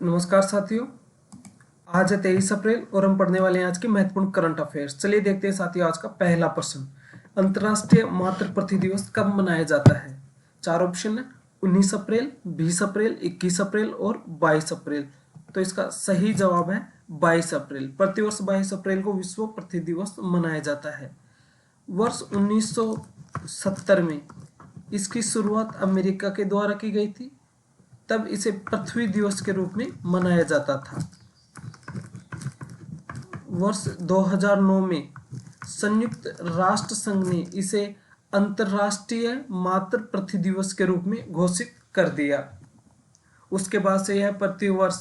नमस्कार साथियों। आज है 23 अप्रैल और हम पढ़ने वाले हैं आज के महत्वपूर्ण करंट अफेयर्स। चलिए देखते हैं साथियों आज का पहला प्रश्न। अंतर्राष्ट्रीय मातृ पृथ्वी दिवस कब मनाया जाता है? चार ऑप्शन है, 19 अप्रैल, 20 अप्रैल, 21 अप्रैल और 22 अप्रैल। तो इसका सही जवाब है 22 अप्रैल। प्रतिवर्ष 22 अप्रैल को विश्व पृथ्वी दिवस मनाया जाता है। वर्ष 1970 में इसकी शुरुआत अमेरिका के द्वारा की गई थी। तब इसे पृथ्वी दिवस के रूप में मनाया जाता था। वर्ष 2009 में संयुक्त राष्ट्र संघ ने इसे अंतर्राष्ट्रीय मातृ पृथ्वी दिवस के रूप में घोषित कर दिया। उसके बाद से यह प्रतिवर्ष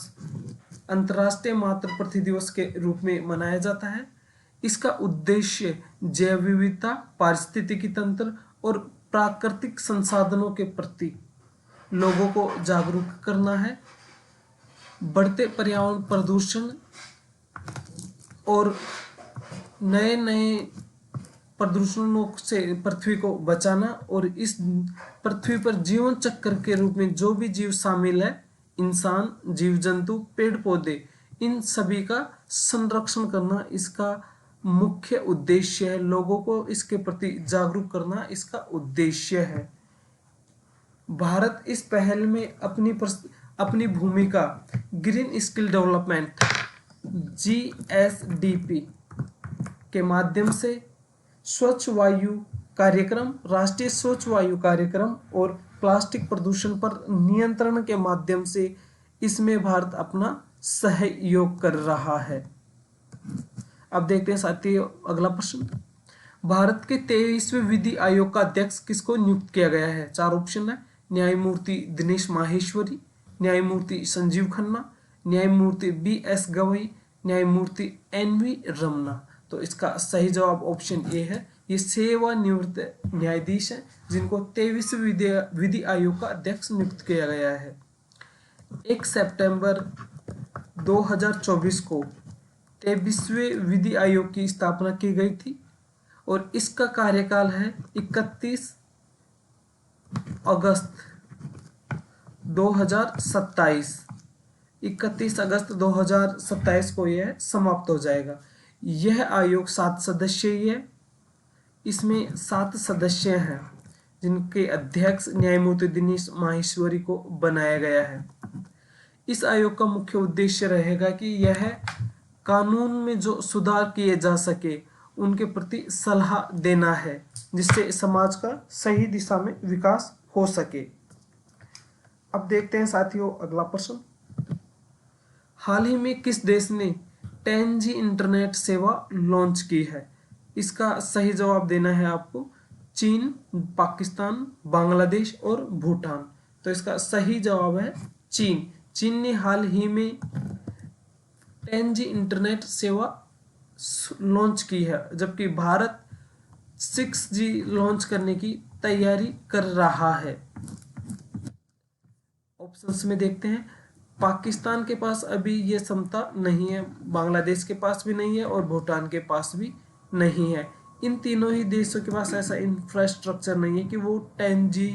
अंतर्राष्ट्रीय मातृ पृथ्वी दिवस के रूप में मनाया जाता है। इसका उद्देश्य जैव विविधता, पारिस्थितिकी तंत्र और प्राकृतिक संसाधनों के प्रति लोगों को जागरूक करना है। बढ़ते पर्यावरण प्रदूषण और नए नए प्रदूषणों से पृथ्वी को बचाना और इस पृथ्वी पर जीवन चक्र के रूप में जो भी जीव शामिल है, इंसान, जीव जंतु, पेड़ पौधे, इन सभी का संरक्षण करना इसका मुख्य उद्देश्य है। लोगों को इसके प्रति जागरूक करना इसका उद्देश्य है। भारत इस पहल में अपनी भूमिका ग्रीन स्किल डेवलपमेंट GSDP के माध्यम से स्वच्छ वायु कार्यक्रम, राष्ट्रीय स्वच्छ वायु कार्यक्रम और प्लास्टिक प्रदूषण पर नियंत्रण के माध्यम से इसमें भारत अपना सहयोग कर रहा है। अब देखते हैं साथियों अगला प्रश्न। भारत के 23वें विधि आयोग का अध्यक्ष किसको नियुक्त किया गया है? चार ऑप्शन है, न्यायमूर्ति दिनेश माहेश्वरी, न्यायमूर्ति संजीव खन्ना, न्यायमूर्ति BS गवई, न्यायमूर्ति NV रमना। तो इसका सही जवाब ऑप्शन ए है। ये सेवानिवृत्त न्यायाधीश हैं जिनको 23वें विधि आयोग का अध्यक्ष नियुक्त किया गया है। 1 सितंबर 2024 को 23वें विधि आयोग की स्थापना की गई थी और इसका कार्यकाल है 31 अगस्त 2027। 31 अगस्त 2027 को यह समाप्त हो जाएगा। यह आयोग 7 सदस्यीय है। इसमें 7 सदस्य हैं जिनके अध्यक्ष न्यायमूर्ति दिनेश माहेश्वरी को बनाया गया है। इस आयोग का मुख्य उद्देश्य रहेगा कि यह कानून में जो सुधार किए जा सके उनके प्रति सलाह देना है, जिससे समाज का सही दिशा में विकास हो सके। अब देखते हैं साथियों अगला प्रश्न। हाल ही में किस देश ने 10G इंटरनेट सेवा लॉन्च की है? इसका सही जवाब देना है आपको। चीन, पाकिस्तान, बांग्लादेश और भूटान। तो इसका सही जवाब है चीन। चीन ने हाल ही में 10G इंटरनेट सेवा लॉन्च की है, जबकि भारत 6G लॉन्च करने की तैयारी कर रहा है। ऑप्शंस में देखते हैं। पाकिस्तान के पास अभी ये क्षमता नहीं है, बांग्लादेश के पास भी नहीं है और भूटान के पास भी नहीं है। इन तीनों ही देशों के पास ऐसा इंफ्रास्ट्रक्चर नहीं है कि वो 10G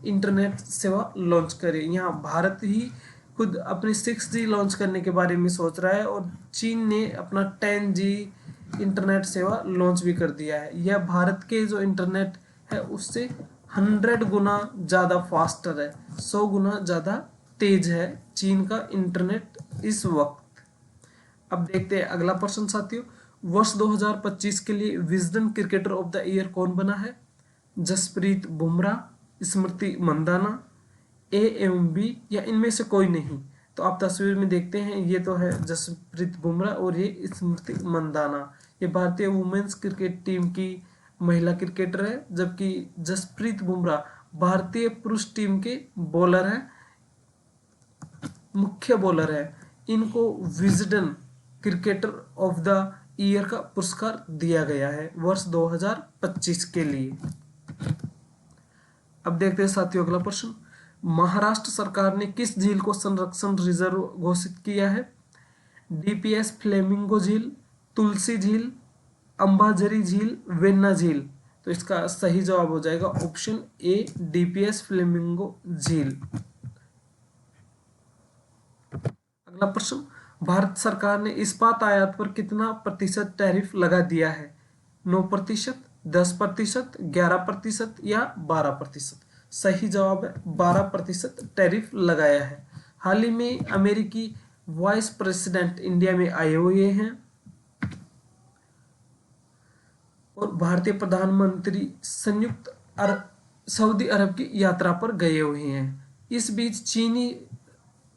इंटरनेट सेवा लॉन्च करे। यहाँ भारत ही खुद अपनी 6G लॉन्च करने के बारे में सोच रहा है और चीन ने अपना 10G इंटरनेट सेवा लॉन्च भी कर दिया है। यह भारत के जो इंटरनेट है उससे 100 गुना ज़्यादा फास्टर है, 100 गुना ज़्यादा तेज है चीन का इंटरनेट इस वक्त। अब देखते हैं अगला प्रश्न साथियों। वर्ष 2025 के लिए Wisden cricketer of the year कौन बना है? जसप्रीत बुमराह, स्मृति मंदाना, A एवं B या इनमें से कोई नहीं? तो आप तस्वीर में देखते हैं, ये तो है जसप्रीत बुमराह और ये स्मृति मंदाना। ये भारतीय वुमेन्स क्रिकेट टीम की महिला क्रिकेटर है, जबकि जसप्रीत बुमराह भारतीय पुरुष टीम के बॉलर हैं, मुख्य बॉलर है। इनको Wisden cricketer of the year का पुरस्कार दिया गया है वर्ष 2025 के लिए। अब देखते हैं साथियों अगला प्रश्न। महाराष्ट्र सरकार ने किस झील को संरक्षण रिजर्व घोषित किया है? DPS फ्लेमिंगो झील, तुलसी झील, अंबाझरी झील, वेन्ना झील। तो इसका सही जवाब हो जाएगा ऑप्शन A DPS फ्लेमिंगो झील। अगला प्रश्न, भारत सरकार ने इस्पात आयात पर कितना प्रतिशत टैरिफ लगा दिया है? 9%, 10%, 11% या 12%? सही जवाब है 12% टैरिफ लगाया है। हाल ही में अमेरिकी वाइस प्रेसिडेंट इंडिया में आए हुए हैं और भारतीय प्रधानमंत्री संयुक्त सऊदी अरब की यात्रा पर गए हुए हैं। इस बीच चीनी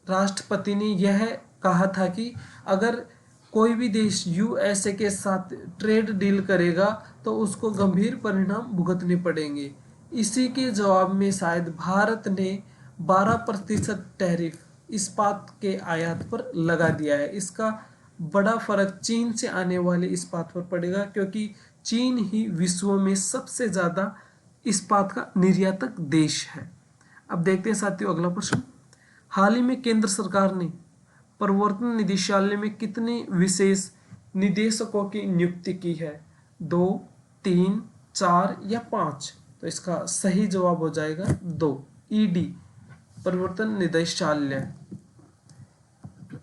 राष्ट्रपति ने यह कहा था कि अगर कोई भी देश यूएसए के साथ ट्रेड डील करेगा तो उसको गंभीर परिणाम भुगतने पड़ेंगे। इसी के जवाब में शायद भारत ने 12% टैरिफ इस्पात के आयात पर लगा दिया है। इसका बड़ा फर्क चीन से आने वाले इस्पात पर पड़ेगा, क्योंकि चीन ही विश्व में सबसे ज्यादा इस्पात का निर्यातक देश है। अब देखते हैं साथियों अगला प्रश्न, हाल ही में केंद्र सरकार ने प्रवर्तन निदेशालय में कितने विशेष निदेशकों की नियुक्ति की है? 2, 3, 4 या 5? तो इसका सही जवाब हो जाएगा 2, ईडी, प्रवर्तन निदेशालय,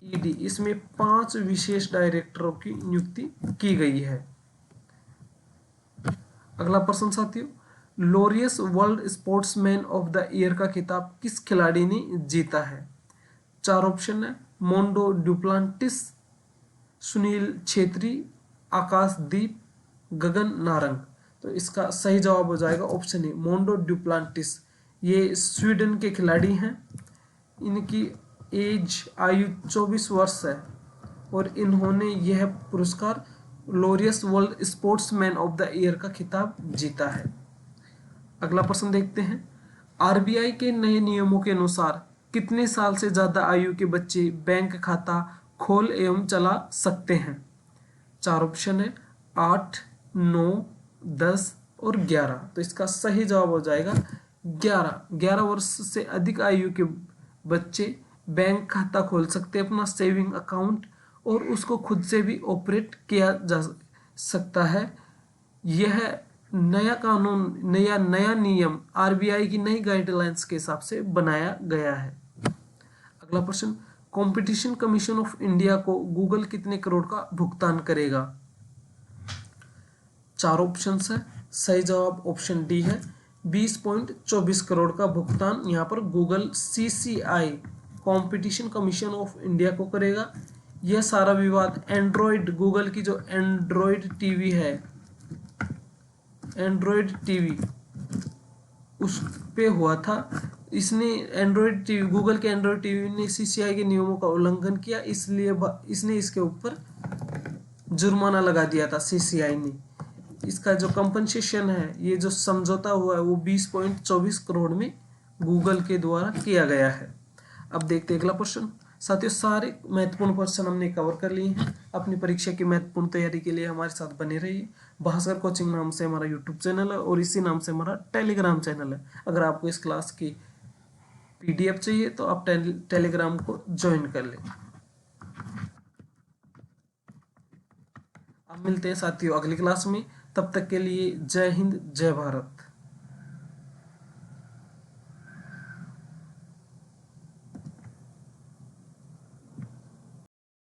ईडी। इसमें 5 विशेष डायरेक्टरों की नियुक्ति की गई है। अगला प्रश्न साथियों, Laureus world sportsman of the year का खिताब किस खिलाड़ी ने जीता है? 4 ऑप्शन है, मोंडो डुप्लांटिस, सुनील छेत्री, आकाशदीप, गगन नारंग। तो इसका सही जवाब हो जाएगा ऑप्शन ए, मोंडो डुप्लांटिस। ये स्वीडन के खिलाड़ी हैं। इनकी आयु 24 वर्ष है और इन्होंने यह पुरस्कार Laureus world sportsman of the year का खिताब जीता है। अगला प्रश्न देखते हैं, आरबीआई के नए नियमों के अनुसार कितने साल से ज्यादा आयु के बच्चे बैंक खाता खोल एवं चला सकते हैं? 4 ऑप्शन है, 8, 9, 10 और 11। तो इसका सही जवाब हो जाएगा 11 वर्ष से अधिक आयु के बच्चे बैंक खाता खोल सकते हैं, अपना सेविंग अकाउंट, और उसको खुद से भी ऑपरेट किया जा सकता है। यह नया कानून, नया नियम आरबीआई की नई गाइडलाइंस के हिसाब से बनाया गया है। अगला प्रश्न, कंपटीशन कमीशन ऑफ इंडिया को गूगल कितने करोड़ का भुगतान करेगा? 4 ऑप्शन है, सही जवाब ऑप्शन डी है, 20.24 करोड़ का भुगतान यहाँ पर Google CCI competition commission of India को करेगा। यह सारा विवाद एंड्रॉइड, गूगल की जो एंड्रॉइड टीवी है, एंड्रॉइड टीवी, उस पे हुआ था। इसने एंड्रॉइड टीवी, गूगल के एंड्रॉइड टीवी ने सीसीआई के नियमों का उल्लंघन किया, इसलिए इसने इसके ऊपर जुर्माना लगा दिया था सीसीआई ने। इसका जो कंपनसेशन है, ये जो समझौता हुआ है, वो 20.24 करोड़ में गूगल के द्वारा किया गया है। अब देखते हैं अगला प्रश्न। साथियों, सारे महत्वपूर्ण प्रश्न हमने कवर कर लिए हैं। अपनी परीक्षा की महत्वपूर्ण तैयारी के लिए हमारे साथ बने रहिए। भास्कर कोचिंग नाम से हमारा यूट्यूब चैनल है और इसी नाम से हमारा टेलीग्राम चैनल है। अगर आपको इस क्लास की पीडीएफ चाहिए तो आप टेलीग्राम को ज्वाइन कर लें। अब मिलते हैं साथियों अगली क्लास में। तब तक के लिए जय हिंद, जय भारत।